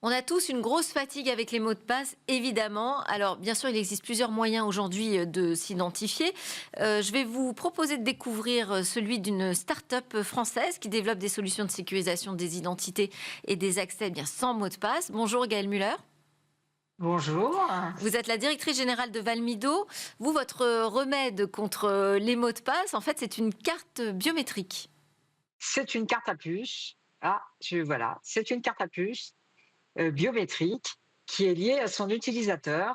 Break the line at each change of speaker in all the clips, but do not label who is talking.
On a tous une grosse fatigue avec les mots de passe, évidemment. Alors, bien sûr, il existe plusieurs moyens aujourd'hui de s'identifier. Je vais vous proposer de découvrir celui d'une start-up française qui développe des solutions de sécurisation des identités et des accès bien sans mot de passe. Bonjour Gaëlle Müller.
Bonjour.
Vous êtes la directrice générale de Valmido. Vous, votre remède contre les mots de passe, en fait, c'est une carte biométrique.
C'est une carte à puce. Voilà, c'est une carte à puce biométrique qui est liée à son utilisateur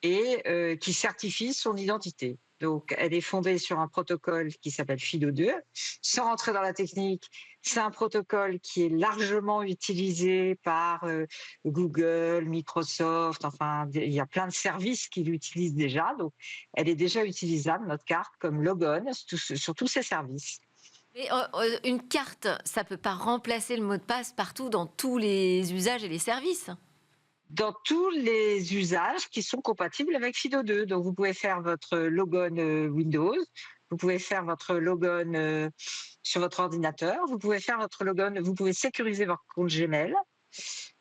et qui certifie son identité. Donc, elle est fondée sur un protocole qui s'appelle FIDO2. Sans rentrer dans la technique, c'est un protocole qui est largement utilisé par Google, Microsoft, enfin, il y a plein de services qui l'utilisent déjà. Donc, elle est déjà utilisable, notre carte, comme logon sur tous ces services.
Mais une carte, ça ne peut pas remplacer le mot de passe partout dans tous les usages et les services.
Dans tous les usages qui sont compatibles avec FIDO2. Donc, vous pouvez faire votre logon Windows, vous pouvez faire votre logon sur votre ordinateur, vous pouvez faire votre logon, vous pouvez sécuriser votre compte Gmail.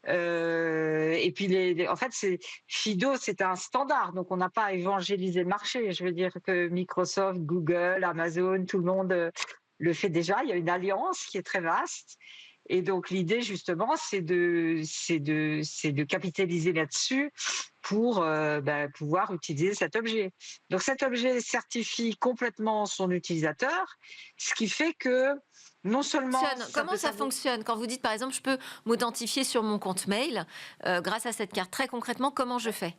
Et puis, en fait, FIDO, c'est un standard, donc on n'a pas à évangéliser le marché. Je veux dire que Microsoft, Google, Amazon, tout le monde le fait déjà. Il y a une alliance qui est très vaste. Et donc l'idée justement, c'est de capitaliser là-dessus pour pouvoir utiliser cet objet. Donc cet objet certifie complètement son utilisateur, ce qui fait que non seulement ça
Comment
peut
ça
servir.
fonctionne? Quand vous dites, par exemple, je peux m'authentifier sur mon compte mail grâce à cette carte, très concrètement, comment je fais?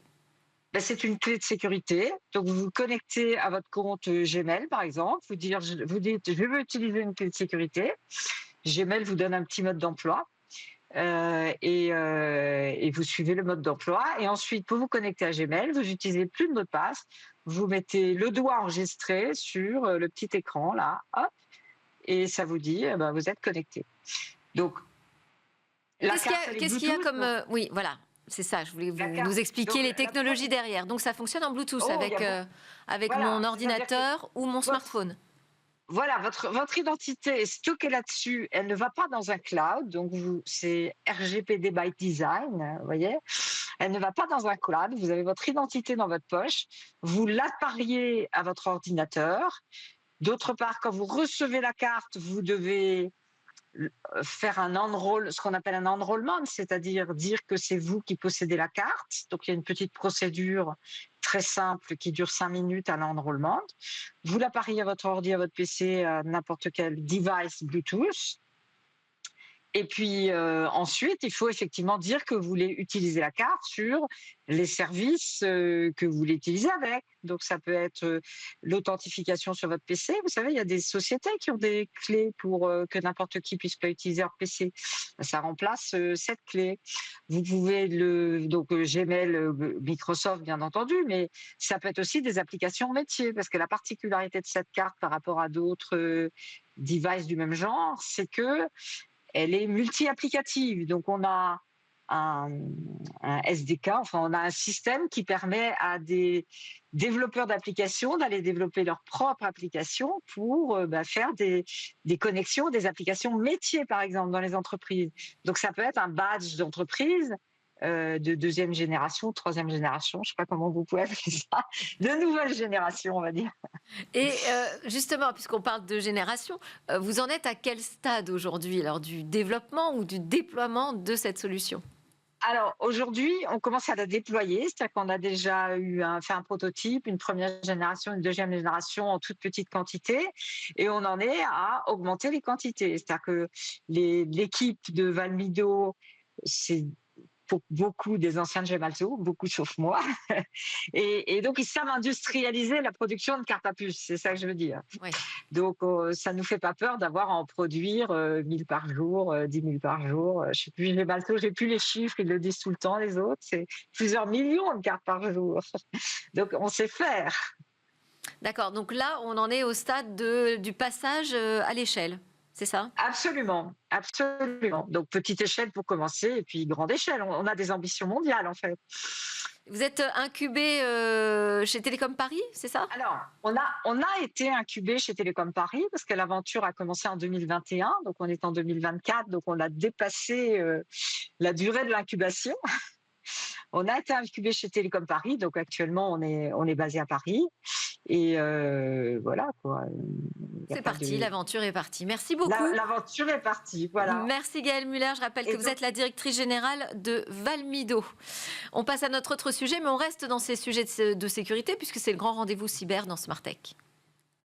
Ben, c'est une clé de sécurité. Donc, vous vous connectez à votre compte Gmail, par exemple. Vous dites, je veux utiliser une clé de sécurité. Gmail vous donne un petit mode d'emploi et vous suivez le mode d'emploi. Et ensuite, pour vous connecter à Gmail, vous n'utilisez plus de mot de passe. Vous mettez le doigt enregistré sur le petit écran, là, hop, et ça vous dit, vous êtes connecté. Donc, la carte, elle est
Qu'est-ce qu'il y a
Bluetooth.
comme... oui, voilà, c'est ça, je voulais
La
nous
carte.
expliquer
Donc,
les technologies derrière. Donc ça fonctionne en Bluetooth
il y a
avec mon
voilà, c'est-à-dire que
ordinateur ou mon
votre
smartphone.
Voilà, votre identité est stockée là-dessus. Elle ne va pas dans un cloud. Donc, c'est RGPD by design, vous voyez. Elle ne va pas dans un cloud. Vous avez votre identité dans votre poche. Vous l'appariez à votre ordinateur. D'autre part, quand vous recevez la carte, vous devez faire ce qu'on appelle un enrollment, c'est-à-dire dire que c'est vous qui possédez la carte. Donc, il y a une petite procédure très simple qui dure 5 minutes à l'enrollment. Vous l'appariez à votre ordi, à votre PC, à n'importe quel device Bluetooth. Et puis ensuite, il faut effectivement dire que vous voulez utiliser la carte sur les services que vous voulez utiliser avec. Donc ça peut être l'authentification sur votre PC. Vous savez, il y a des sociétés qui ont des clés pour que n'importe qui puisse pas utiliser leur PC. Ça remplace cette clé. Vous pouvez donc Gmail, Microsoft bien entendu, mais ça peut être aussi des applications métiers parce que la particularité de cette carte par rapport à d'autres devices du même genre, c'est que elle est multi-applicative. Donc, on a un, un SDK, enfin, on a un système qui permet à des développeurs d'applications d'aller développer leur propre application pour faire des connexions, des applications métiers, par exemple, dans les entreprises. Donc, ça peut être un badge d'entreprise de deuxième génération, troisième génération, je ne sais pas comment vous pouvez appeler ça, de nouvelle génération, on va dire.
Et justement, puisqu'on parle de génération, vous en êtes à quel stade aujourd'hui, alors du développement ou du déploiement de cette solution?
Alors aujourd'hui, on commence à la déployer, c'est-à-dire qu'on a déjà fait un prototype, une première génération, une deuxième génération en toute petite quantité, et on en est à augmenter les quantités. C'est-à-dire que l'équipe de Valmido, c'est pour beaucoup des anciens de Gemalto, beaucoup sauf moi, et donc ils savent industrialiser la production de cartes à puce, c'est ça que je veux dire.
Oui.
Donc, ça ne nous fait pas peur d'avoir à en produire 1000 par jour, 10 000 par jour. Je sais plus, les bateaux, j'ai plus les chiffres, ils le disent tout le temps, les autres. C'est plusieurs millions de cartes par jour. Donc, on sait faire.
D'accord, donc là, on en est au stade du passage à l'échelle, c'est ça?
Absolument, absolument. Donc, petite échelle pour commencer, et puis grande échelle. On a des ambitions mondiales, en fait.
Vous êtes incubé chez Télécom Paris, c'est ça?
Alors, on a été incubé chez Télécom Paris parce que l'aventure a commencé en 2021, donc on est en 2024, donc on a dépassé la durée de l'incubation. On a été incubé chez Télécom Paris, donc actuellement on est basé à Paris et voilà quoi. Il y a
C'est
pas
parti,
de...
l'aventure est partie. Merci beaucoup.
L'aventure est partie, voilà.
Merci Gaëlle Muller. Je rappelle
Et
que vous
donc,
êtes la directrice générale de Valmido. On passe à notre autre sujet, mais on reste dans ces sujets de sécurité puisque c'est le grand rendez-vous cyber dans Smart Tech.